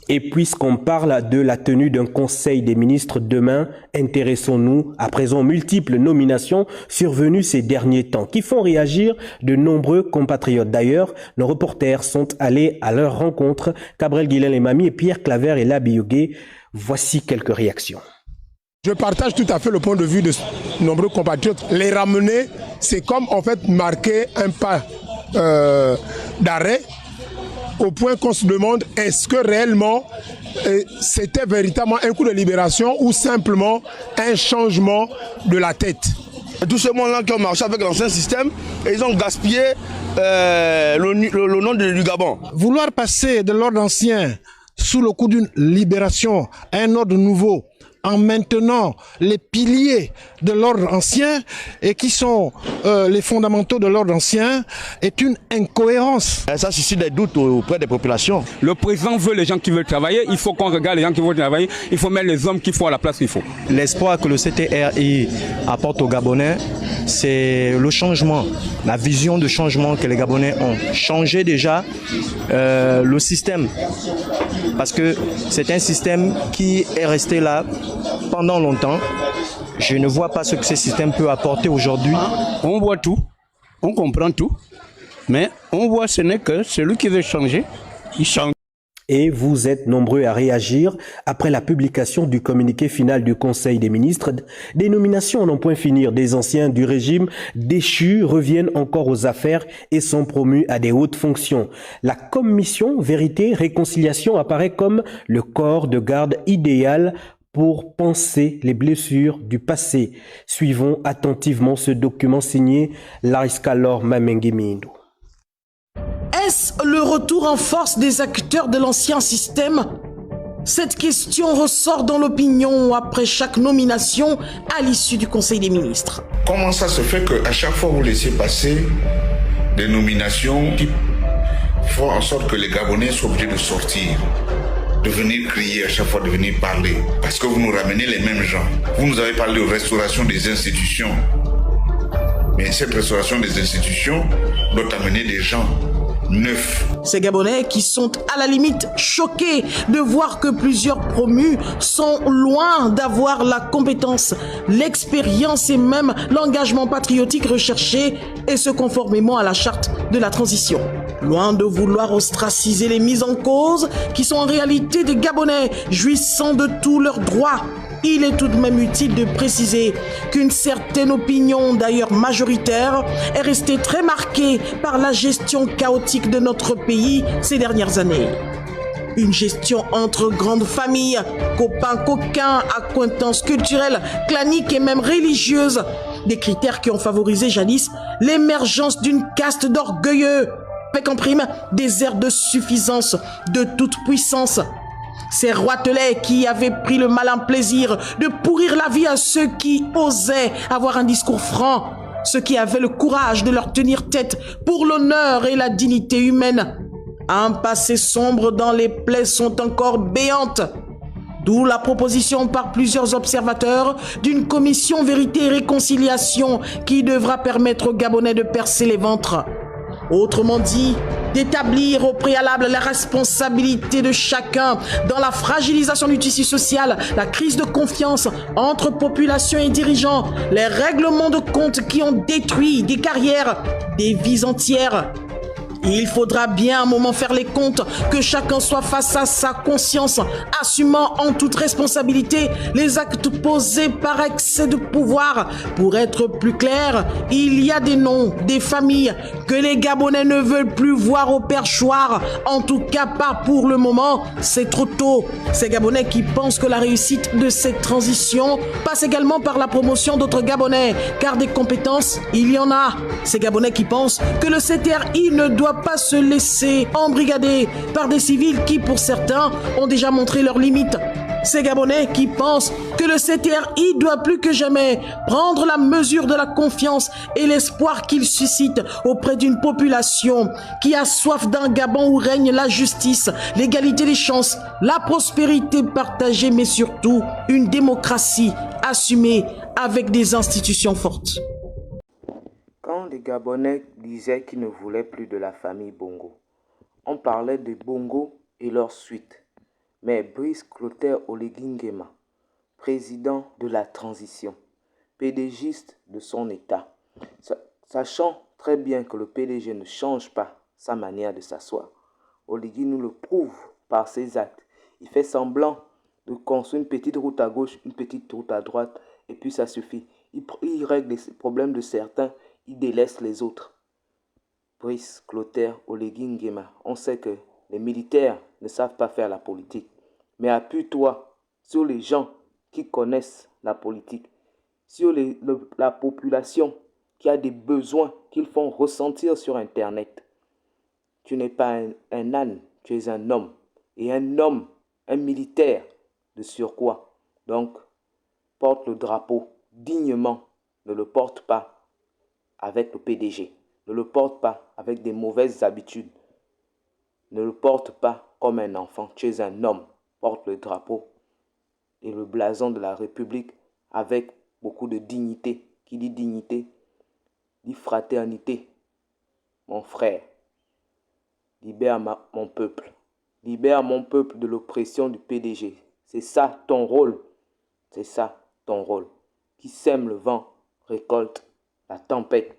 Et puisqu'on parle de la tenue d'un conseil des ministres demain, intéressons-nous à présent aux multiples nominations survenues ces derniers temps qui font réagir de nombreux compatriotes. D'ailleurs, nos reporters sont allés à leur rencontre. Cabrel Guilhem-Lemami et Pierre Claver et Labiogué. Voici quelques réactions. Je partage tout à fait le point de vue de nombreux compatriotes. Les ramener, c'est comme en fait marquer un pas d'arrêt au point qu'on se demande est-ce que réellement c'était véritablement un coup de libération ou simplement un changement de la tête. Tous ces gens-là qui ont marché avec l'ancien système, et ils ont gaspillé le nom du Gabon. Vouloir passer de l'ordre ancien sous le coup d'une libération à un ordre nouveau, en maintenant les piliers de l'ordre ancien et qui sont les fondamentaux de l'ordre ancien est une incohérence. Ça suscite des doutes auprès des populations. Le président veut les gens qui veulent travailler, il faut qu'on regarde les gens qui veulent travailler, il faut mettre les hommes qu'il faut à la place qu'il faut. L'espoir que le CTRI apporte aux Gabonais, c'est le changement, la vision de changement que les Gabonais ont. Changer déjà le système, parce que c'est un système qui est resté là pendant longtemps. Je ne vois pas ce que ce système peut apporter aujourd'hui. On voit tout, on comprend tout, mais on voit ce n'est que celui qui veut changer, il change. Et vous êtes nombreux à réagir après la publication du communiqué final du Conseil des ministres. Des nominations n'en point finir. Des anciens du régime déchus reviennent encore aux affaires et sont promus à des hautes fonctions. La commission Vérité Réconciliation apparaît comme le corps de garde idéal pour penser les blessures du passé. Suivons attentivement ce document signé Lariskalor Mamengimindo. Est-ce le retour en force des acteurs de l'ancien système? Cette question ressort dans l'opinion après chaque nomination à l'issue du Conseil des ministres. Comment ça se fait qu'à chaque fois vous laissez passer des nominations qui font en sorte que les Gabonais soient obligés de sortir, de venir crier à chaque fois, de venir parler? Parce que vous nous ramenez les mêmes gens. Vous nous avez parlé de restauration des institutions. Mais cette restauration des institutions doit amener des gens neufs. Ces Gabonais qui sont à la limite choqués de voir que plusieurs promus sont loin d'avoir la compétence, l'expérience et même l'engagement patriotique recherché, et ce conformément à la charte de la transition. Loin de vouloir ostraciser les mises en cause qui sont en réalité des Gabonais jouissant de tous leurs droits, il est tout de même utile de préciser qu'une certaine opinion, d'ailleurs majoritaire, est restée très marquée par la gestion chaotique de notre pays ces dernières années. Une gestion entre grandes familles, copains coquins, accointances culturelles, claniques et même religieuses. Des critères qui ont favorisé jadis l'émergence d'une caste d'orgueilleux, avec en prime des airs de suffisance, de toute puissance. Ces roitelets qui avaient pris le malin plaisir de pourrir la vie à ceux qui osaient avoir un discours franc, ceux qui avaient le courage de leur tenir tête pour l'honneur et la dignité humaine. Un passé sombre dans les plaies sont encore béantes. D'où la proposition par plusieurs observateurs d'une commission Vérité et Réconciliation qui devra permettre aux Gabonais de percer les ventres. Autrement dit, d'établir au préalable la responsabilité de chacun dans la fragilisation du tissu social, la crise de confiance entre population et dirigeants, les règlements de compte qui ont détruit des carrières, des vies entières. Il faudra bien un moment faire les comptes, que chacun soit face à sa conscience, assumant en toute responsabilité les actes posés par excès de pouvoir. Pour être plus clair, il y a des noms, des familles que les Gabonais ne veulent plus voir au perchoir, en tout cas pas pour le moment, c'est trop tôt. Ces Gabonais qui pensent que la réussite de cette transition passe également par la promotion d'autres Gabonais, car des compétences, il y en a. Ces Gabonais qui pensent que le CTRI ne doit pas se laisser embrigader par des civils qui, pour certains, ont déjà montré leurs limites. Ces Gabonais qui pensent que le CTRI doit plus que jamais prendre la mesure de la confiance et l'espoir qu'il suscite auprès d'une population qui a soif d'un Gabon où règne la justice, l'égalité des chances, la prospérité partagée, mais surtout une démocratie assumée avec des institutions fortes. Quand les Gabonais disaient qu'ils ne voulaient plus de la famille Bongo, on parlait de Bongo et leur suite. Mais Brice Clotaire Oligui Nguema, président de la transition, PDGiste de son État, sachant très bien que le PDG ne change pas sa manière de s'asseoir, Oligui nous le prouve par ses actes. Il fait semblant de construire une petite route à gauche, une petite route à droite, et puis ça suffit. Il règle les problèmes de certains, il délaisse les autres. Brice Clotaire Oligui Nguema, on sait que les militaires ne savent pas faire la politique. Mais appuie-toi sur les gens qui connaissent la politique, sur la population qui a des besoins qu'ils font ressentir sur Internet. Tu n'es pas un âne, tu es un homme. Et un homme, un militaire de surcroît. Donc, porte le drapeau dignement. Ne le porte pas avec le PDG. Ne le porte pas avec des mauvaises habitudes. Ne le porte pas comme un enfant. Tu es un homme. Porte le drapeau et le blason de la République avec beaucoup de dignité. Qui dit dignité, dit fraternité. Mon frère, libère mon peuple. Libère mon peuple de l'oppression du PDG. C'est ça ton rôle. C'est ça ton rôle. Qui sème le vent récolte la tempête.